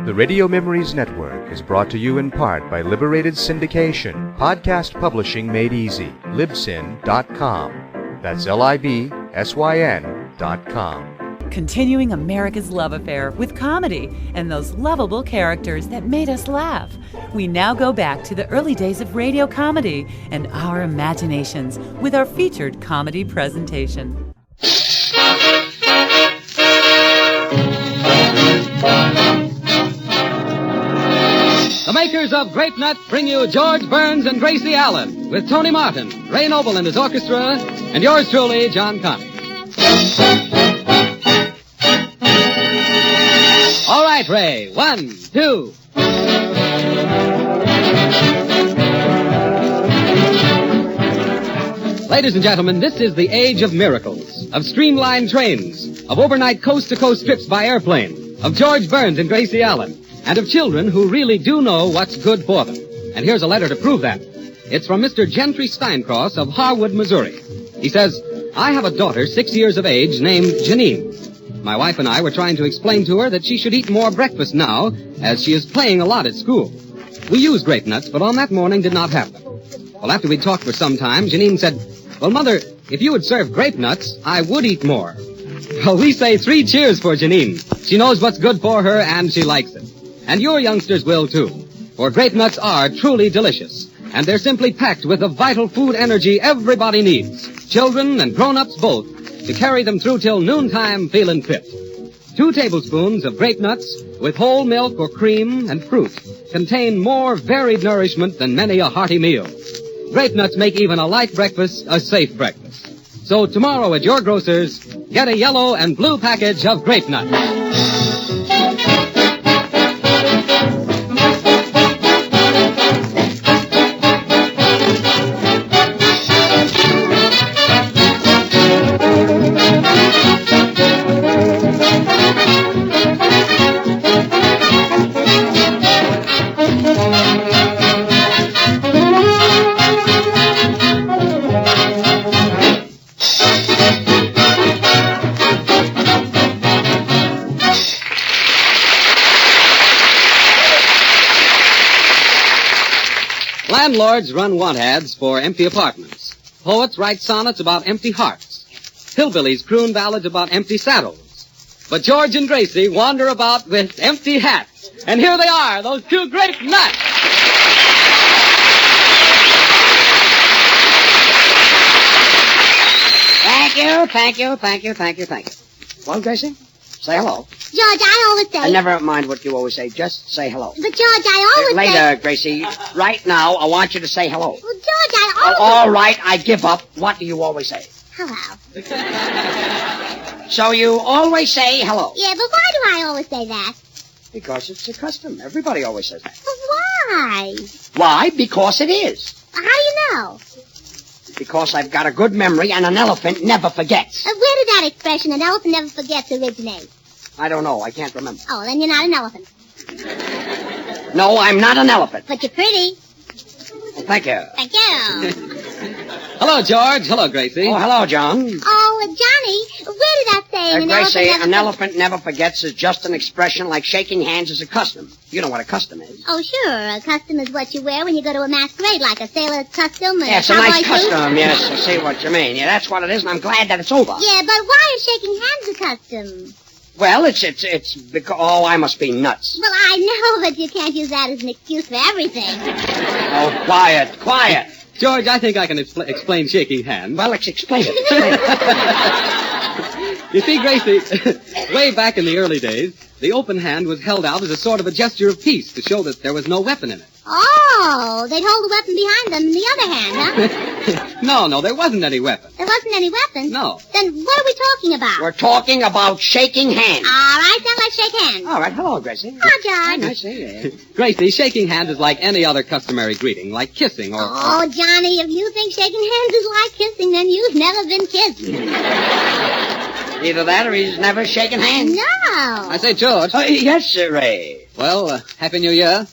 The Radio Memories Network is brought to you in part by Liberated Syndication, podcast publishing made easy, libsyn.com. That's LIBSYN.com. Continuing America's love affair with comedy and those lovable characters that made us laugh. We now go back to the early days of radio comedy and our imaginations with our featured comedy presentation. The makers of Grape Nuts bring you George Burns and Gracie Allen with Tony Martin, Ray Noble and his orchestra, and yours truly, John Connie. All right, Ray. 1, 2. Ladies and gentlemen, this is the age of miracles, of streamlined trains, of overnight coast-to-coast trips by airplane, of George Burns and Gracie Allen, and of children who really do know what's good for them. And here's a letter to prove that. It's from Mr. Gentry Steincross of Harwood, Missouri. He says, I have a daughter 6 years of age named Janine. My wife and I were trying to explain to her that she should eat more breakfast now, as she is playing a lot at school. We use grape nuts, but on that morning did not have them. Well, after we'd talked for some time, Janine said, well, Mother, if you would serve grape nuts, I would eat more. Well, we say 3 cheers for Janine. She knows what's good for her, and she likes it. And your youngsters will, too. For grape nuts are truly delicious. And they're simply packed with the vital food energy everybody needs, children and grown-ups both, to carry them through till noontime feeling fit. 2 tablespoons of grape nuts with whole milk or cream and fruit contain more varied nourishment than many a hearty meal. Grape nuts make even a light breakfast a safe breakfast. So tomorrow at your grocer's, get a yellow and blue package of grape nuts. Landlords run want ads for empty apartments. Poets write sonnets about empty hearts. Hillbillies croon ballads about empty saddles. But George and Gracie wander about with empty hats. And here they are, those 2 grape nuts. Thank you. Well, Gracie, say hello. George, I always say... Never mind what you always say. Just say hello. But, George, I always Later, say... Gracie. Right now, I want you to say hello. Well, George, I always... All right, I give up. What do you always say? Hello. So you always say hello? Yeah, but why do I always say that? Because it's a custom. Everybody always says that. But why? Why? Because it is. How do you know? Because I've got a good memory and an elephant never forgets. Where did that expression, an elephant never forgets, originate? I don't know. I can't remember. Oh, then you're not an elephant. No, I'm not an elephant. But you're pretty. Well, thank you. Thank you. Hello, George. Hello, Gracie. Oh, hello, John. Oh, Johnny, where did that say? Gracie, an elephant never forgets is just an expression like shaking hands is a custom. You know what a custom is. Oh, sure. A custom is what you wear when you go to a masquerade, like a sailor's custom and Yes, a a cowboy nice suit. custom. Yes, I see what you mean. Yeah, that's what it is, and I'm glad that it's over. Yeah, but why is shaking hands a custom? Well, it's because... Oh, I must be nuts. Well, I know, but you can't use that as an excuse for everything. Oh, quiet. George, I think I can explain shaking hands. Well, let's explain it. You see, Gracie, way back in the early days, the open hand was held out as a sort of a gesture of peace to show that there was no weapon in it. Oh, they'd hold the weapon behind them in the other hand, huh? No, there wasn't any weapon. There wasn't any weapon? No. Then what are we talking about? We're talking about shaking hands. All right, then let's shake hands. All right, hello, Gracie. Hello, George. Nice to see you. Gracie, shaking hands is like any other customary greeting, like kissing or... Oh, Johnny, if you think shaking hands is like kissing, then you've never been kissed. Either that or he's never shaken hands. No. I say, George. Yes, sir, Ray. Well, Happy New Year.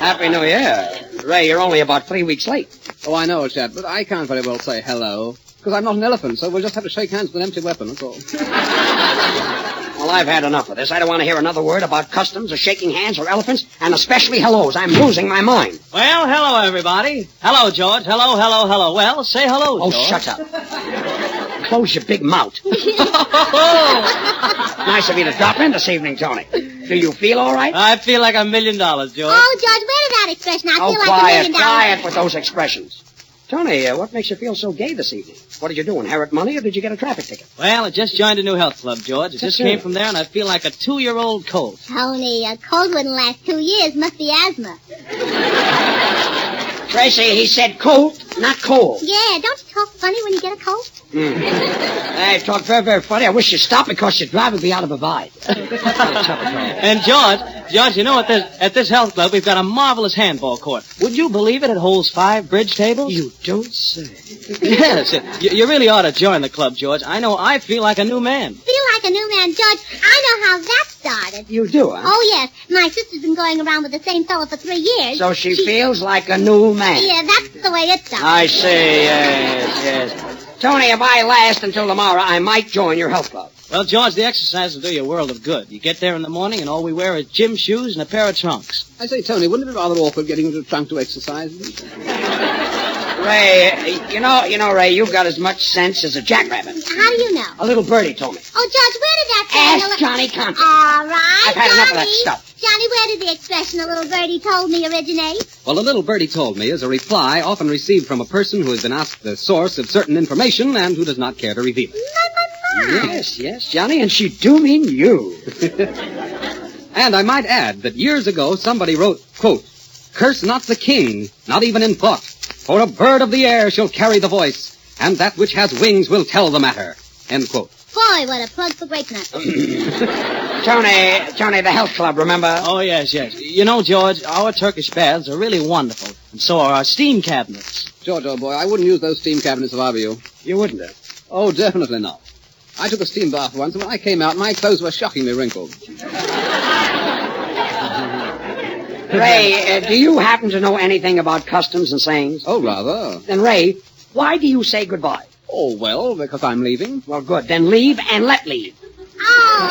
Happy New Year. Ray, you're only about 3 weeks late. Oh, I know, chap, but I can't very well say hello, because I'm not an elephant, so we'll just have to shake hands with an empty weapon, that's all. Well, I've had enough of this. I don't want to hear another word about customs or shaking hands or elephants, and especially hellos. I'm losing my mind. Well, hello, everybody. Hello, George. Hello, hello, hello. Well, say hello, Oh, George. shut up. Close your big mouth. Nice of you to drop in this evening, Tony. Do you feel all right? I feel like $1 million, George. Oh, George, where did that expression? I feel like quiet, $1 million. quiet with those expressions. Tony, what makes you feel so gay this evening? What did you do, inherit money, or did you get a traffic ticket? Well, I just joined a new health club, George. I just came from there, and I feel like a 2-year-old colt. Tony, a cold wouldn't last 2 years. Must be asthma. Tracy, he said cold, not cold. Yeah, don't you talk funny when you get a cold? I talk very, very funny. I wish you'd stop because your drive would be out of a vibe. And George, you know, at this health club, we've got a marvelous handball court. Would you believe it? It holds 5 bridge tables. You don't say. Yes, you really ought to join the club, George. I know I feel like a new man. Feel like a new man, George. I know how that started. You do, huh? Oh, yes. My sister's been going around with the same fellow for 3 years. So she feels like a new man. Yeah, that's the way it started. I see, yes. Tony, if I last until tomorrow, I might join your health club. Well, George, the exercise will do you a world of good. You get there in the morning, and all we wear is gym shoes and a pair of trunks. I say, Tony, wouldn't it be rather awkward getting into a trunk to exercise? Ray, you know, Ray, you've got as much sense as a jackrabbit. How do you know? A little birdie told me. Oh, George, where did that Ask Johnny Compton. All right, I've had Johnny. enough of that stuff. Johnny, where did the expression "a little birdie told me" originate? Well, a little birdie told me is a reply often received from a person who has been asked the source of certain information and who does not care to reveal it. Yes, Johnny, and she do mean you. And I might add that years ago somebody wrote, quote, "Curse not the king, not even in thought, for a bird of the air shall carry the voice, and that which has wings will tell the matter," end quote. Boy, what a plug for grape nuts. Tony, the health club, remember? Oh, yes. You know, George, our Turkish baths are really wonderful, and so are our steam cabinets. George, old boy, I wouldn't use those steam cabinets if I were you. You wouldn't have. Oh, definitely not. I took a steam bath once, and when I came out, my clothes were shockingly wrinkled. Ray, do you happen to know anything about customs and sayings? Oh, rather. Then, Ray, why do you say goodbye? Oh, well, because I'm leaving. Well, good. Then leave and let leave. Oh,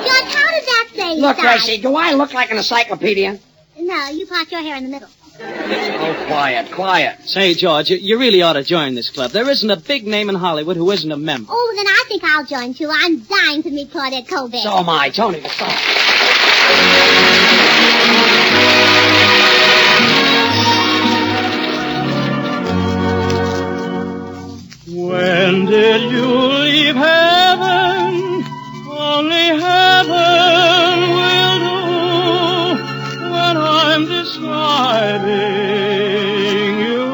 George, how did that say? Look, Tracy, do I look like an encyclopedia? No, you part your hair in the middle. Oh, quiet. Say, George, you really ought to join this club. There isn't a big name in Hollywood who isn't a member. Oh, then I think I'll join, too. I'm dying to meet Claudette Colbert. So am I. Tony, the star. When did you leave heaven? Only heaven will do. When I'm describing you,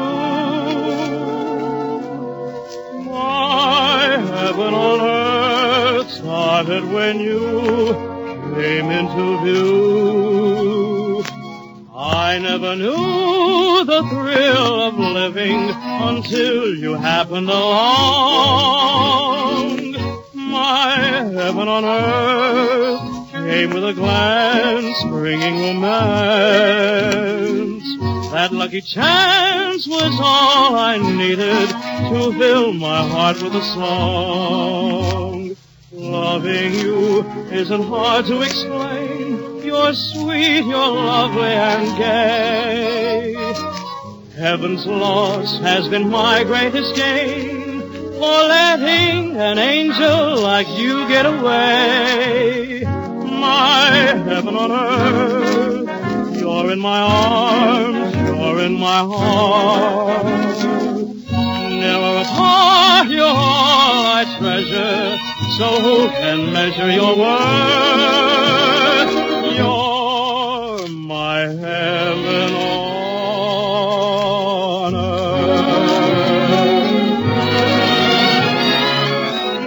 my heaven on earth started when you came into view. I never knew the thrill of living until you happened along. My heaven on earth came with a glance, bringing romance. That lucky chance was all I needed to fill my heart with a song. Loving you isn't hard to explain. You're sweet, you're lovely and gay. Heaven's loss has been my greatest gain, for letting an angel like you get away. My heaven on earth, you're in my arms, you're in my heart. Never apart, you're all I treasure, so who can measure your worth? You're my heaven on earth.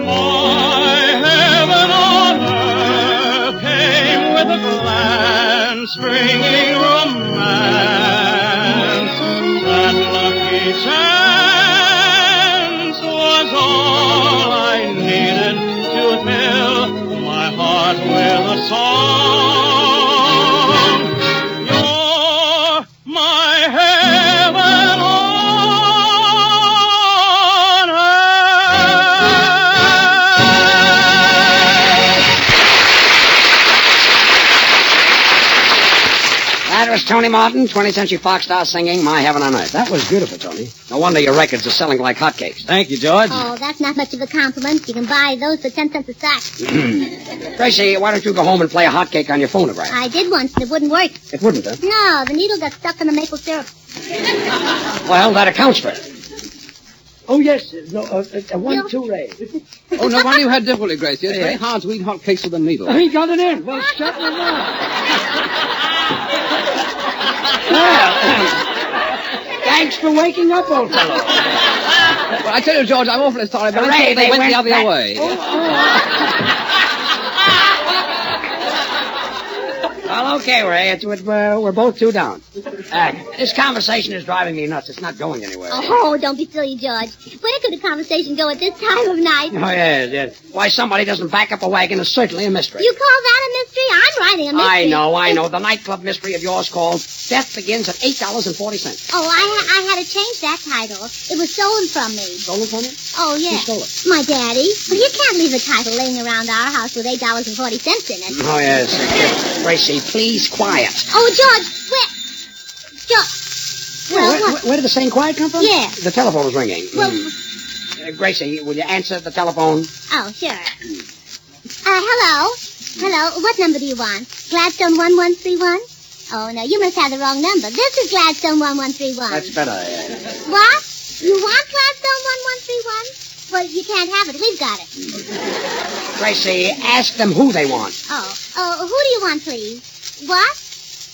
My heaven on earth came with a glance, bringing romance. That lucky chance was all I needed to fill my heart with a song. You're my heaven on earth. was Tony Martin, 20th Century Fox star singing My Heaven on Earth. That was beautiful, Tony. No wonder your records are selling like hotcakes. Thank you, George. Oh, that's not much of a compliment. You can buy those for 10 cents a sack. Gracie, why don't you go home and play a hotcake on your phonograph? I did once, and it wouldn't work. It wouldn't, huh? No, the needle got stuck in the maple syrup. Well, that accounts for it. Oh, yes. No, 1, 2, Ray. Oh, no wonder you had difficulty, Gracie. It's very hard to eat hot cakes with a needle. He got it in. Well, shut your mouth. Well, thanks for waking up, old fellow. Well, I tell you, George, I'm awfully sorry, but I Ray, thought they went the other back. way. Well, okay, Ray. We're both two down. This conversation is driving me nuts. It's not going anywhere. Oh, don't be silly, George. Where could a conversation go at this time of night? Oh, yes. Why somebody doesn't back up a wagon is certainly a mystery. You call that a mystery? I'm writing a mystery. I know. The nightclub mystery of yours called Death Begins at $8.40. Oh, I had to change that title. It was stolen from me. Stolen from you? Oh, yeah. Who stole it? My daddy. Well, you can't leave a title laying around our house with $8.40 in it. Oh, yes. Gracie, please, quiet. Oh, George, where? George. Well, what? Where did the saying quiet come from? Yeah. The telephone was ringing. Well, Gracie, will you answer the telephone? oh, sure. Hello? Hello, what number do you want? Gladstone 1131? Oh, no, you must have the wrong number. This is Gladstone 1131. That's better. What? You want Gladstone 1131? Well, you can't have it. We've got it. Gracie, ask them who they want. Oh, who do you want, please? What?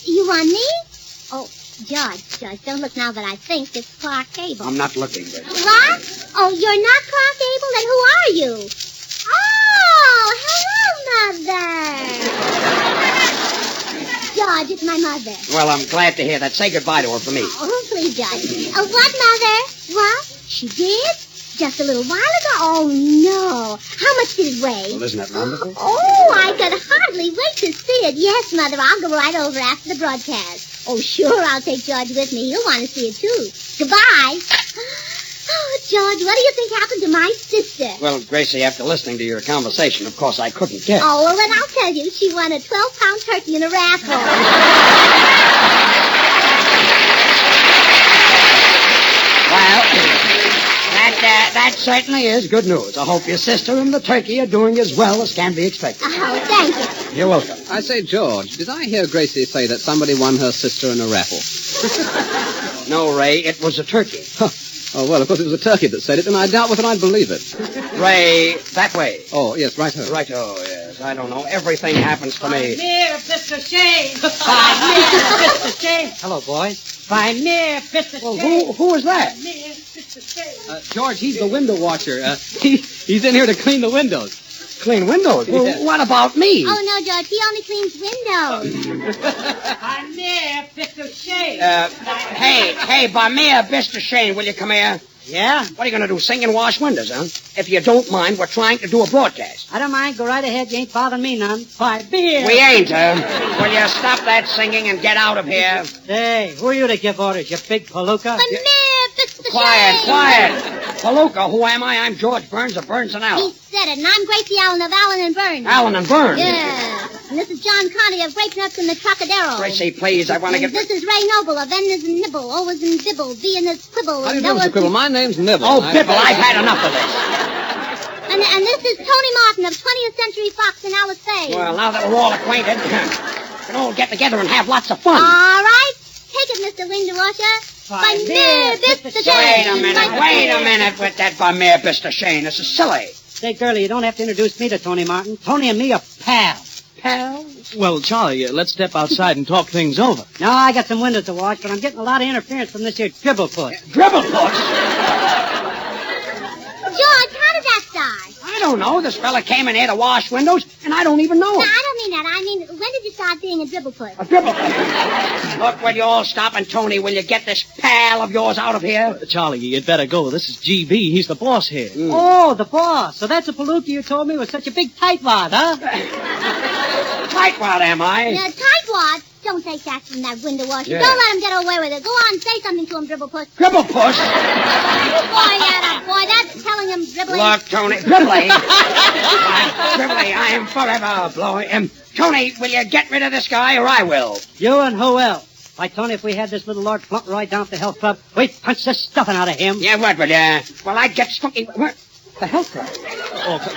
You want me? Oh, George, don't look now that I think it's Clark Gable. I'm not looking, Gracie. What? Oh, you're not Clark Gable? Then who are you? Oh, hello, Mother. George, it's my mother. Well, I'm glad to hear that. Say goodbye to her for me. Oh, please, George. What, Mother? What? She did? Just a little while ago? Oh, no. How much did it weigh? Well, isn't that wonderful? Oh, I could hardly wait to see it. Yes, Mother, I'll go right over after the broadcast. Oh, sure, I'll take George with me. He'll want to see it, too. Goodbye. Oh, George, what do you think happened to my sister? Well, Gracie, after listening to your conversation, of course, I couldn't guess. Oh, well, then I'll tell you. She won a 12-pound turkey in a raffle. Well, that certainly is good news. I hope your sister and the turkey are doing as well as can be expected. Oh, thank you. You're welcome. I say, George, did I hear Gracie say that somebody won her sister in a raffle? No, Ray, it was a turkey. Oh, well, of course it was a turkey that said it, and I doubt whether I'd believe it. Ray, that way. Oh, yes, right-ho. Right-o, yes. I don't know. Everything happens to me. Mere Mr. Shane. Mere Mr. Shane. Hello, boys. By mere Mr. Well, Shane. who was that? Mere Mr. Shane. George, he's the window washer. He's in here to clean the windows. Clean windows? Well, Yeah. what about me? Oh, no, George, he only cleans windows. By mere Mr. Shane. Hey, by me, Mr. Shane, will you come here? Yeah? What are you going to do, sing and wash windows, huh? If you don't mind, we're trying to do a broadcast. I don't mind. Go right ahead. You ain't bothering me none. By beer. We ain't, Will you stop that singing and get out of here? Hey, who are you to give orders, you big palooka? But mere Mr. Quiet, Shane. quiet. Palooka, who am I? I'm George Burns of Burns and He Allen. said it, and I'm Gracie Allen of Allen and Burns. Allen and Burns? Yeah. And this is John Conti of Grape Nuts in the Trocadero. Gracie, please, I want to And get... this is Ray Noble of N as in Nibble, O as in Dibble, B in as Quibble. How do you and do, O Mr. as Quibble? in- My name's Nibble. Oh, Bibble, I've had enough of this. And this is Tony Martin of 20th Century Fox in Alice Bay. Well, now that we're all acquainted, we can all get together and have lots of fun. All right. Take it, Mr. Window Washer. By mere Mr. Shane. Wait a minute with that by mere Mr. Shane. This is silly. Say, girlie, you don't have to introduce me to Tony Martin. Tony and me are pals. Pals? Well, Charlie, let's step outside and talk things over. No, I got some windows to wash, but I'm getting a lot of interference from this here dribble puss. Dribble puss? George, how did that start? I don't know. This fella came in here to wash windows, and I don't even know No, him. I don't mean that. I mean, when did you start being a dribble puss? A dribble puss. Look, will you all stop, and Tony, will you get this pal of yours out of here? Charlie, you'd better go. This is GB. He's the boss here. Oh, the boss. So that's a palooka you told me was such a big tightwad, huh? Tightwad, am I? Now, tightwad, don't take that from that window washer. Yeah. Don't let him get away with it. Go on, say something to him, dribble puss. Dribble puss? Boy, boy, that's telling him dribbling. Look, Tony. Dribbling? Dribbling, I am forever blowing. Tony, will you get rid of this guy, or I will? You and who else? Why, Tony, if we had this little Lord Fauntleroy down at the health club, we'd punch the stuffing out of him. Yeah, what would, well, I'd get spunky. Where? The health club.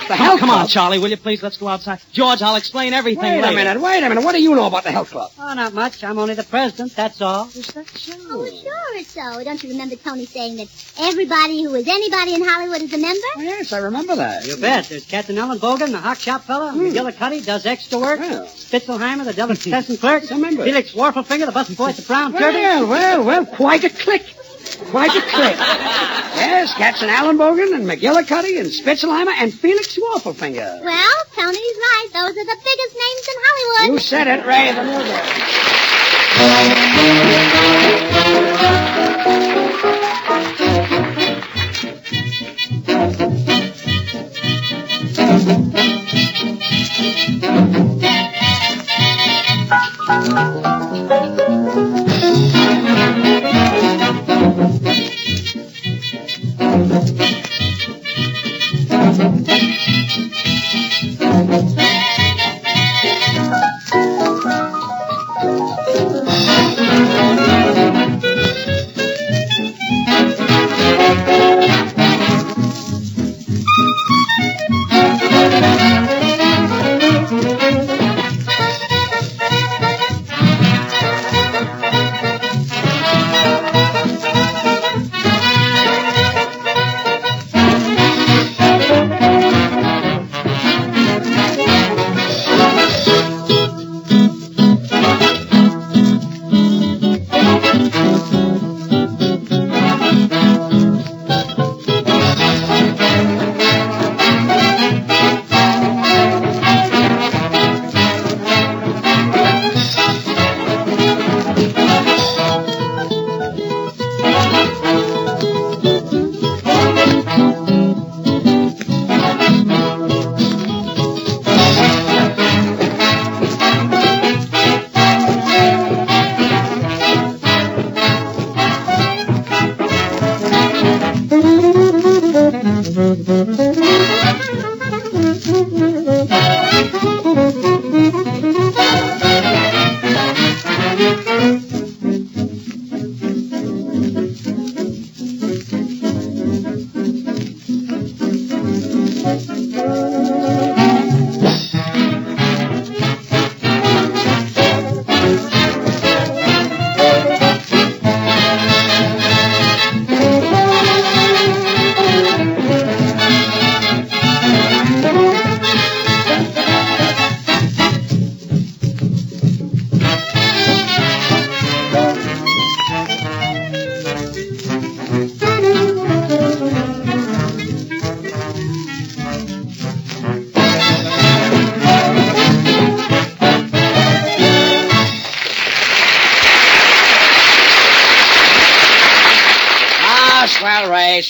The health Come on, Charlie, will you please? Let's go outside. George, I'll explain everything Wait later. a minute. What do you know about the health club? Oh, not much. I'm only the president, that's all. Is that so? Oh, sure it's so. Don't you remember Tony saying that everybody who is anybody in Hollywood is a member? Oh, yes, I remember that. You bet. There's Captain Ellen Bogan, the hock shop fella. McGillicuddy does extra work. Well. Spitzelheimer, the delicatessen clerk. I remember. Felix Warfelfinger, the busting boy at the Brown Turtle. Well, quite a clique. Quite a clique. Yes, Captain Allen Bogan and McGillicuddy and Spitzelheimer and Felix Warfelfinger. Well, Tony's right. Those are the biggest names in Hollywood. You said it, Ray, the music.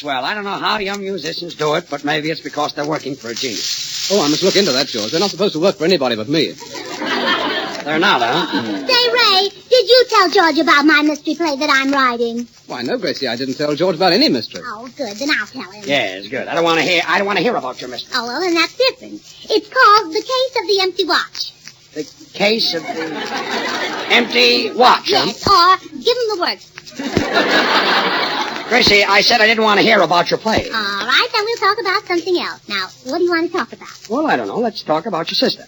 Well, I don't know how young musicians do it, but maybe it's because they're working for a genius. Oh, I must look into that, George. They're not supposed to work for anybody but me. They're not, huh? Say, Ray, did you tell George about my mystery play that I'm writing? Why, no, Gracie, I didn't tell George about any mystery. Oh, good. Then I'll tell him. Yes, good. I don't want to hear about your mystery. Oh, well, then that's different. It's called The Case of the Empty Watch. The case of the empty watch, Yes, or give him the works. Gracie, I said I didn't want to hear about your play. All right, then we'll talk about something else. Now, what do you want to talk about? Well, I don't know. Let's talk about your sister.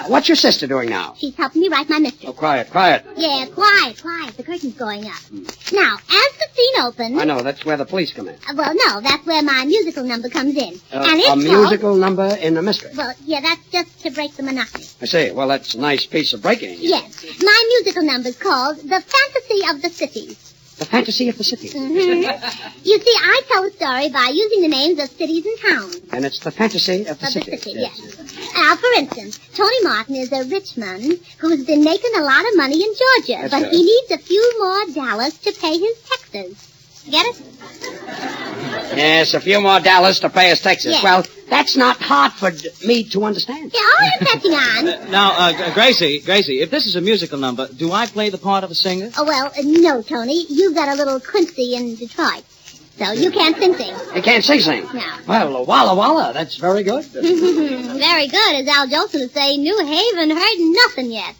What's your sister doing now? She's helping me write my mystery. Oh, quiet. Yeah, quiet. The curtain's going up. Now, as the scene opens... I know, that's where the police come in. Well, no, that's where my musical number comes in. And it's a musical number in a mystery? Well, yeah, that's just to break the monotony. I see. Well, that's a nice piece of breaking. Yes. My musical number's called The Fantasy of the Cities. The Fantasy of the Cities. Mm-hmm. You see, I tell a story by using the names of cities and towns. And it's the Fantasy of the Cities. Of the city, yes. Now, for instance, Tony Martin is a rich man who's been making a lot of money in Georgia, That's but good. he needs a few more dollars to pay his taxes. Get it? Yes, a few more dollars to pay his taxes. Yes. Well, that's not hard for me to understand. Yeah, all you're catching on. Now, Gracie, if this is a musical number, do I play the part of a singer? Oh, well, no, Tony. You've got a little Quincy in Detroit. So you can't sing. You can't sing. No. Well, Walla Walla, that's very good. Very good. As Al Jolson would say, New Haven heard nothing yet.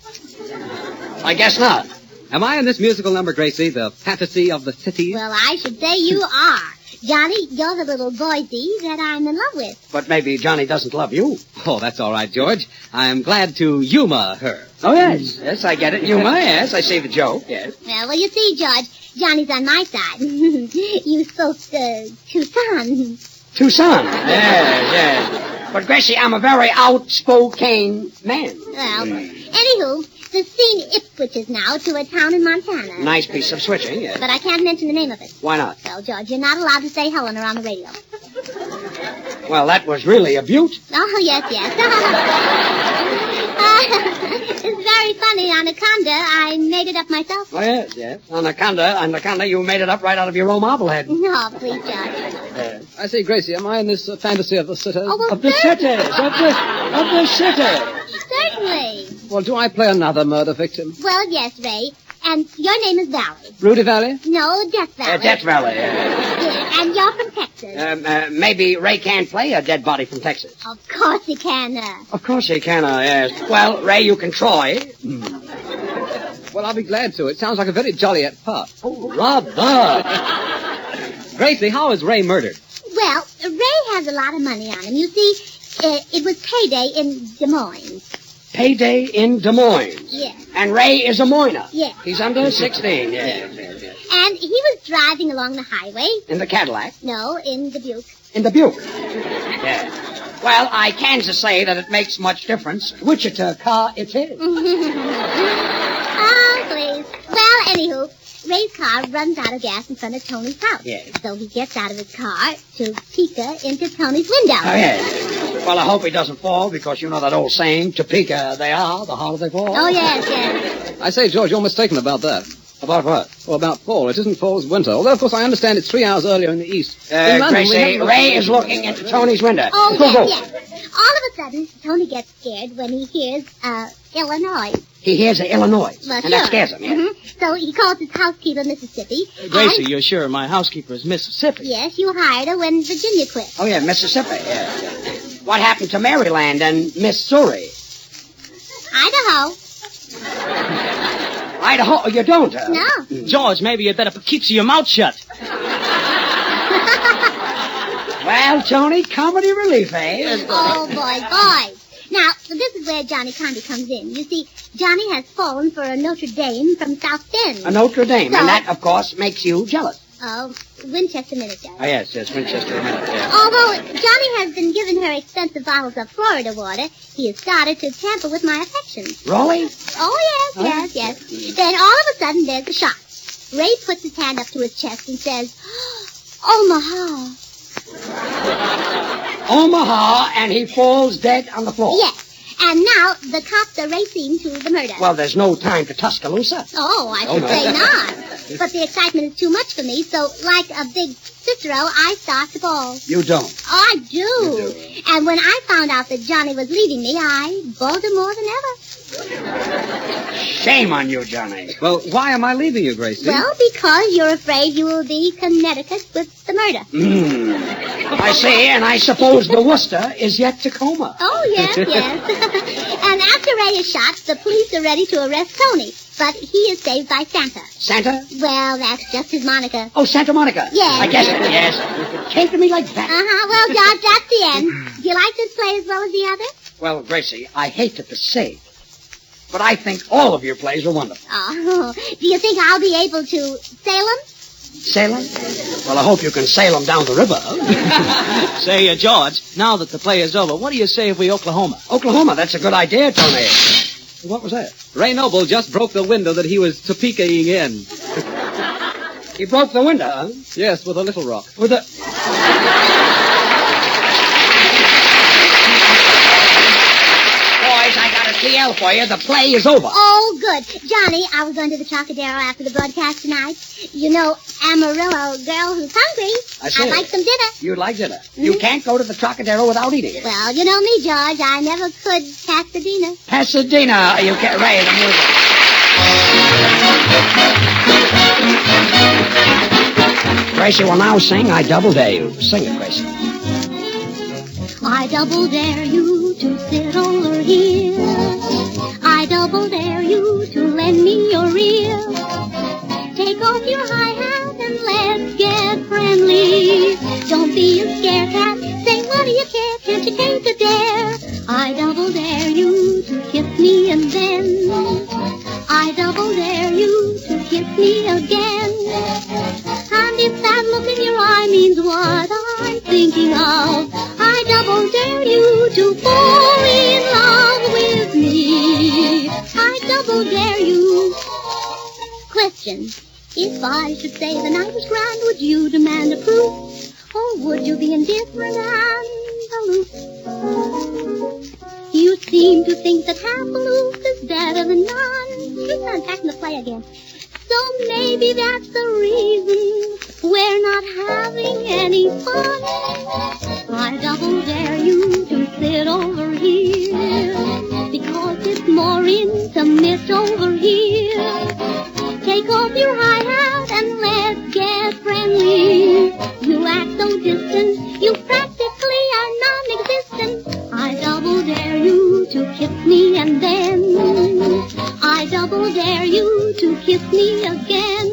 I guess not. Am I in this musical number, Gracie, the fantasy of the city? Well, I should say you are. Johnny, you're the little boydie that I'm in love with. But maybe Johnny doesn't love you. Oh, that's all right, George. I'm glad to humor her. Oh, yes. Yes, I get it. Humor, yes. I see the joke, yes. Well, you see, George, Johnny's on my side. You spoke Tucson. Tucson. Yes. But, Gracie, I'm a very outspoken man. Well, anywho, the scene Ipswiches now to a town in Montana. Nice piece of switching, yes. But I can't mention the name of it. Why not? Well, George, you're not allowed to say Helen around the radio. Well, that was really a beaut. Oh, yes. It's very funny. Anaconda, I made it up myself. Oh, yes. Anaconda, you made it up right out of your own marblehead. No, please, George. I say, Gracie, am I in this fantasy of the city? Oh, well, Of the city. Of the city. Certainly. Well, do I play another murder victim? Well, yes, Ray. And your name is Valley. Rudy Valley? No, Death Valley. Death Valley. Yeah, and you're from Texas. Maybe Ray can't play a dead body from Texas. Of course he can. Of course he can, yes. Well, Ray, you can try. Well, I'll be glad to. It sounds like a very jolly part. Oh, rather. Gracie, how is Ray murdered? Well, Ray has a lot of money on him. You see, it was payday in Des Moines. Payday in Des Moines. Yes. And Ray is a moiner. Yes. He's under 16, yes. And he was driving along the highway. In the Cadillac. No, in the Buick. In the Buick. Yes. Well, I can't say that it makes much difference which car it is. Oh, please. Well, anywho, Ray's car runs out of gas in front of Tony's house. Yes. So he gets out of his car to Topeka into Tony's window. Oh, yes. Well, I hope he doesn't fall, because you know that old saying, Topeka they are, the harder they fall. Oh, yes. I say, George, you're mistaken about that. About what? Well, about fall. It isn't fall, it's winter. Although, of course, I understand it's 3 hours earlier in the east. In London, Gracie, Ray is looking into Tony's window. Oh, Go. yes. All of a sudden, Tony gets scared when he hears, Illinois. He hears Illinois, Well, and sure. that scares him, yeah? Mm-hmm. So he calls his housekeeper, Mississippi. Gracie, and, you're sure my housekeeper is Mississippi? yes, you hired her when Virginia quit. Oh, yeah, Mississippi, yeah. What happened to Maryland and Missouri? Idaho. Idaho? Oh, you don't, No. George, maybe you'd better keep your mouth shut. Well, Tony, comedy relief, eh? Oh, boys. Now, this is where Johnny Condy comes in. You see, Johnny has fallen for a Notre Dame from South Bend. A Notre Dame, So- and that, of course, makes you jealous. Oh, Winchester Minute, Johnny. Oh, yes, Winchester Minute, yeah. Although Johnny has been giving her expensive bottles of Florida water, he has started to tamper with my affections. Rolly? Oh, yes. Then all of a sudden, there's a shot. Ray puts his hand up to his chest and says, Omaha. Omaha, and he falls dead on the floor. Yes. And now the cops are racing to the murder. Well, there's no time to Tuscaloosa. Oh, I should say not. But the excitement is too much for me, so like a big Cicero, I start to bawl. You don't. Oh, I do. And when I found out that Johnny was leaving me, I bawled more than ever. Shame on you, Johnny. Well, why am I leaving you, Gracie? Well, because you're afraid you will be Connecticut with the murder. I see, and I suppose the Worcester is yet to coma. Oh, yes. And after Ray is shot, the police are ready to arrest Tony. But he is saved by Santa. Santa? Well, that's just his moniker. Oh, Santa Monica. Yes. I guess it, yes. It came to me like that. Well, George, that's the end. Do you like this play as well as the other? Well, Gracie, I hate to say it, but I think all of your plays are wonderful. Oh, do you think I'll be able to sail them? Sail 'em? Well, I hope you can sail 'em down the river. Say, George, now that the play is over, what do you say if we Oklahoma? Oklahoma, that's a good idea, Tony. What was that? Ray Noble just broke the window that he was Topeka-ing in. He broke the window, huh? Yes, with a little rock. With a... Boys, I got a TL for you. The play is over. Oh, good. Johnny, I was going to the Trocadero after the broadcast tonight. You know, Amarillo girl who's hungry. I see. I'd like some dinner. You'd like dinner. You can't go to the Trocadero without eating it. Well, you know me, George. I never could Pasadena. Pasadena. You can't... Ray, the music. Gracie will now sing I Double Dare You. Sing it, Gracie. I double dare you to sit over here. I double dare you to lend me your ear. off your high hat and let's get friendly. Don't be a scare cat. Say, what do you care? Can't you take a dare? I double dare you to kiss me and then I double dare you to kiss me again. And if that look in your eye means what I'm thinking of, I double dare you to fall in love with me. I double dare you. Question. If I should say the night was grand, would you demand a proof? Or would you be indifferent and aloof? You seem to think that half aloof is better than none. I'm packing the play again. So maybe that's the reason we're not having any fun. I double dare you to sit over here, because it's more intimate over here. Take off your high hat and let's get friendly. You act so distant, you practically are non-existent. I double dare you to kiss me and then I double dare you to kiss me again.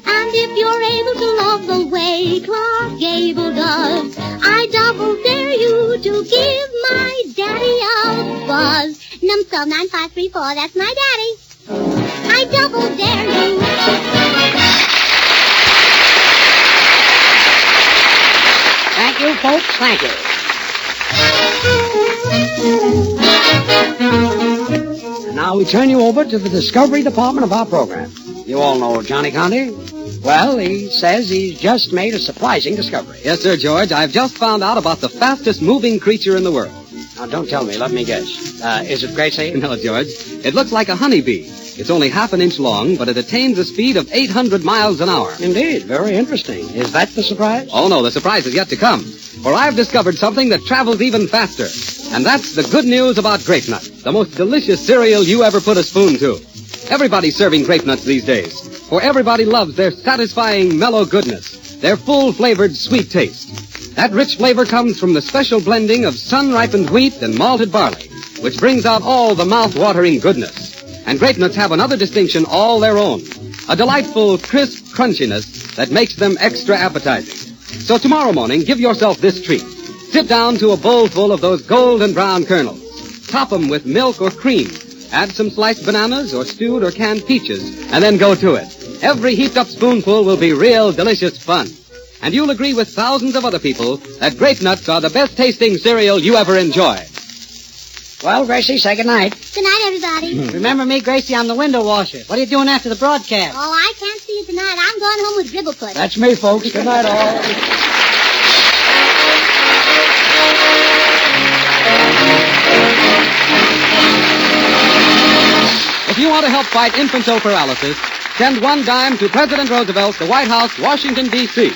And if you're able to love the way Clark Gable does, I double dare you to give my daddy a buzz. Number 9534, that's my daddy. I double dare you. Thank you, folks. Thank you. And now we turn you over to the Discovery Department of our program. You all know Johnny Conti. Well, he says he's just made a surprising discovery. Yes, sir, George. I've just found out about the fastest moving creature in the world. Now, don't tell me. Let me guess. Is it Gracie? No, George. It looks like a honeybee. It's only half an inch long, but it attains a speed of 800 miles an hour. Indeed. Very interesting. Is that the surprise? Oh, no, the surprise is yet to come. For I've discovered something that travels even faster. And that's the good news about grape nuts, the most delicious cereal you ever put a spoon to. Everybody's serving grape nuts these days, for everybody loves their satisfying mellow goodness, their full-flavored sweet taste. That rich flavor comes from the special blending of sun-ripened wheat and malted barley, which brings out all the mouth-watering goodness. And grape nuts have another distinction all their own, a delightful, crisp crunchiness that makes them extra appetizing. So tomorrow morning, give yourself this treat. Sit down to a bowl full of those golden brown kernels. Top them with milk or cream. Add some sliced bananas or stewed or canned peaches, and then go to it. Every heaped-up spoonful will be real delicious fun. And you'll agree with thousands of other people that grape nuts are the best-tasting cereal you ever enjoy. Well, Gracie, say goodnight. Good night, everybody. Remember me, Gracie? I'm the window washer. What are you doing after the broadcast? Oh, I can't see you tonight. I'm going home with dribble pudding. That's me, folks. Good night, all. If you want to help fight infantile paralysis, send $1 to President Roosevelt, the White House, Washington, D.C.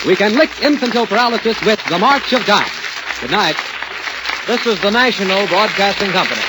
We can lick infantile paralysis with the March of Dimes. Good night. This is the National Broadcasting Company.